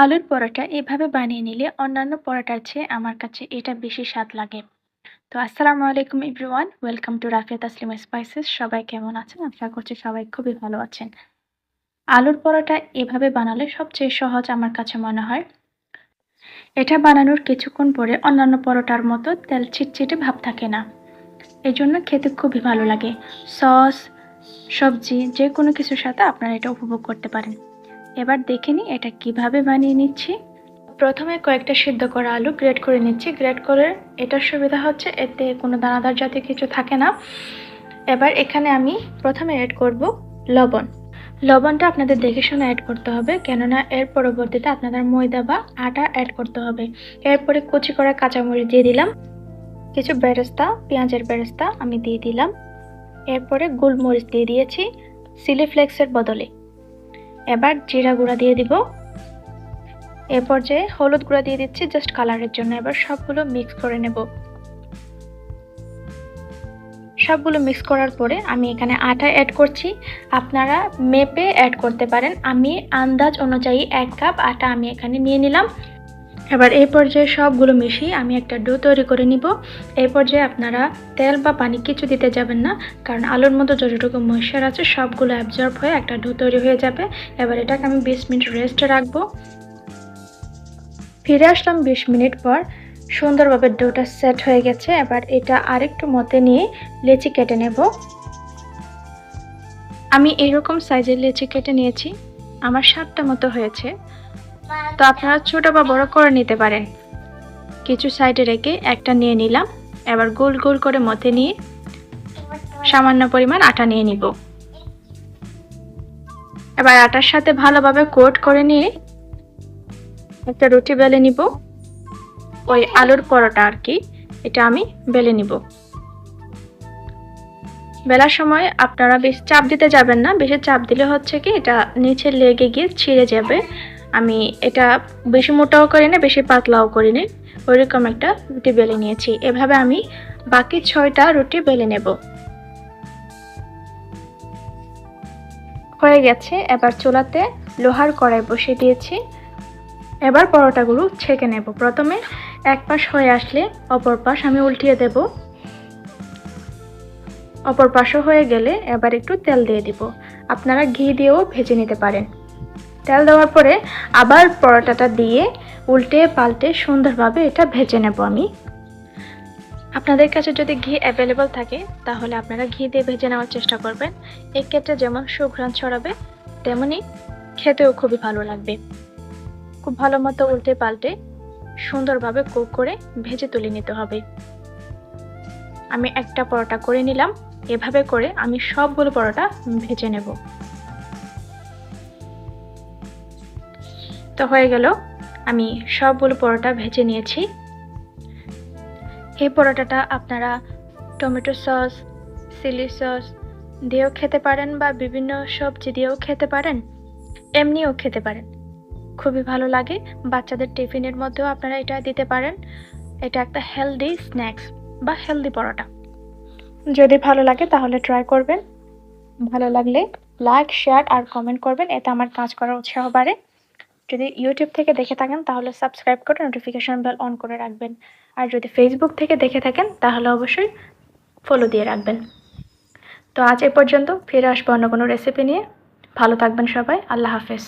আলুর পরোটা এভাবে বানিয়ে নিলে অন্যান্য পরোটার চেয়ে আমার কাছে এটা বেশি স্বাদ লাগে। তো আসসালামু আলাইকুম everyone, welcome to Rafia Taslima spices. সবাই কেমন আছেন? আশা করছি সবাই খুবই ভালো আছেন। আলুর পরোটা এভাবে বানালে সবচেয়ে সহজ আমার কাছে মনে হয়। এটা বানানোর কিছুক্ষণ পরে অন্যান্য পরোটার মতো তেল চিটচিটে ভাব থাকে না, এজন্য খেতে খুবই ভালো লাগে। সস, সবজি যে কোনো কিছুর সাথে আপনারা এটা উপভোগ করতে পারেন। এবার দেখে নিই এটা কিভাবে বানিয়ে নিচ্ছি। প্রথমে কয়েকটা সিদ্ধ করা আলু গ্রেট করে নিচ্ছি। গ্রেট করে এটার সুবিধা হচ্ছে এতে কোনো দানাদার জাতীয় কিছু থাকে না। এবার এখানে আমি প্রথমে অ্যাড করব লবণ। লবণটা আপনাদের দেখে শুনে অ্যাড করতে হবে, কেননা এর পরবর্তীতে আপনাদের ময়দা বা আটা অ্যাড করতে হবে। এরপরে কুচি করা কাঁচামরিচ দিয়ে দিলাম, কিছু বেরেস্তা, পেঁয়াজের বেরেস্তা আমি দিয়ে দিলাম। এরপরে গোলমরিচ দিয়ে দিয়েছি চিলি ফ্লেক্সের বদলে। এবার জিরা গুঁড়া দিয়ে দিব। এ পর্যায়ে হলুদ গুঁড়া দিয়ে দিচ্ছি জাস্ট কালারের জন্য। এবার সবগুলো মিক্স করে নেব। সবগুলো মিক্স করার পরে আমি এখানে আটা অ্যাড করছি। আপনারা মেপে অ্যাড করতে পারেন। আমি আন্দাজ অনুযায়ী 1 কাপ আটা আমি এখানে নিয়ে নিলাম। এবার এই পর্যায়ে সবগুলো মিশিয়ে আমি একটা ডো তৈরি করে নিব। এই পর্যায়ে আপনারা তেল বা পানি কিছু দিতে যাবেন না, কারণ আলুর মধ্যে যতটুকু ময়েশ্চার আছে সবগুলো অ্যাবজর্ব হয়ে একটা ডো তৈরি হয়ে যাবে। এবার এটাকে আমি 20 মিনিট রেস্টে রাখবো। ফিরে আসলাম 20 মিনিট পর। সুন্দরভাবে ডোটা সেট হয়ে গেছে। এবার এটা আরেকটু মতে নিয়ে লেচি কেটে নেব। আমি এরকম সাইজের লেচি কেটে নিয়েছি, আমার 7টা মতো হয়েছে। তো আপনারা ছোট বা বড় করে নিতে পারেন। কিছু সাইডে রেখে একটা নিয়ে নিলাম। এবার গোল গোল করে মতে নিয়ে সামান্য পরিমাণ আটা নিয়ে নিব। এবার আটার সাথে ভালোভাবে কোট করে নিয়ে একটা রুটি বেলে নিব। ওই আলুর পরোটা আর কি, এটা আমি বেলে নিব। বেলার সময় আপনারা বেশি চাপ দিতে যাবেন না, বেশি চাপ দিলে হচ্ছে কি এটা নিচে লেগে গিয়ে ছিঁড়ে যাবে। আমি এটা বেশি মোটাও করি না, বেশি পাতলাও করি না, ওইরকম একটা রুটি বেলে নিয়েছি। এভাবে আমি বাকি 6টা রুটি বেলে নেব। হয়ে গেছে। এবার চুলাতে লোহার কড়াই বসিয়ে দিয়েছি। এবার পরোটাগুলো ছেঁকে নেব। প্রথমে এক পাশ হয়ে আসলে অপর পাশ আমি উল্টিয়ে দেব। অপর পাশও হয়ে গেলে এবার একটু তেল দিয়ে দিব। আপনারা ঘি দিয়েও ভেজে নিতে পারেন। তেল দেওয়ার পরে আবার পরোটাটা দিয়ে উল্টে পাল্টে সুন্দরভাবে এটা ভেজে নেব আমি। আপনাদের কাছে যদি ঘি অ্যাভেলেবল থাকে তাহলে আপনারা ঘি দিয়ে ভেজে নেওয়ার চেষ্টা করবেন। এক্ষেত্রে যেমন সুঘ্রাণ ছড়াবে, তেমনি খেতেও খুবই ভালো লাগবে। খুব ভালো মতো উল্টে পাল্টে সুন্দরভাবে কুক করে ভেজে তুলে নিতে হবে। আমি একটা পরোটা করে নিলাম। এভাবে করে আমি সবগুলো পরোটা ভেজে নেব। তো হয়ে গেল, আমি সবগুলো পরোটা ভেজে নিয়েছি। এই পরোটাটা আপনারা টমেটো সস, চিলি সস দিয়েও খেতে পারেন বা বিভিন্ন সবজি দিয়েও খেতে পারেন, এমনিও খেতে পারেন। খুবই ভালো লাগে। বাচ্চাদের টিফিনের মধ্যেও আপনারা এটা দিতে পারেন। এটা একটা হেলদি স্ন্যাক্স বা হেলদি পরোটা। যদি ভালো লাগে তাহলে ট্রাই করবেন। ভালো লাগলে লাইক, শেয়ার আর কমেন্ট করবেন, এতে আমার কাজ করার উৎসাহ বাড়ে। যদি ইউটিউব থেকে দেখে থাকেন তাহলে সাবস্ক্রাইব করে নোটিফিকেশন বেল অন করে রাখবেন। আর যদি ফেসবুক থেকে দেখে থাকেন তাহলে অবশ্যই ফলো দিয়ে রাখবেন। তো আজ এ পর্যন্ত, ফিরে আসবো অন্য কোনো রেসিপি নিয়ে। ভালো থাকবেন সবাই। আল্লাহ হাফেজ।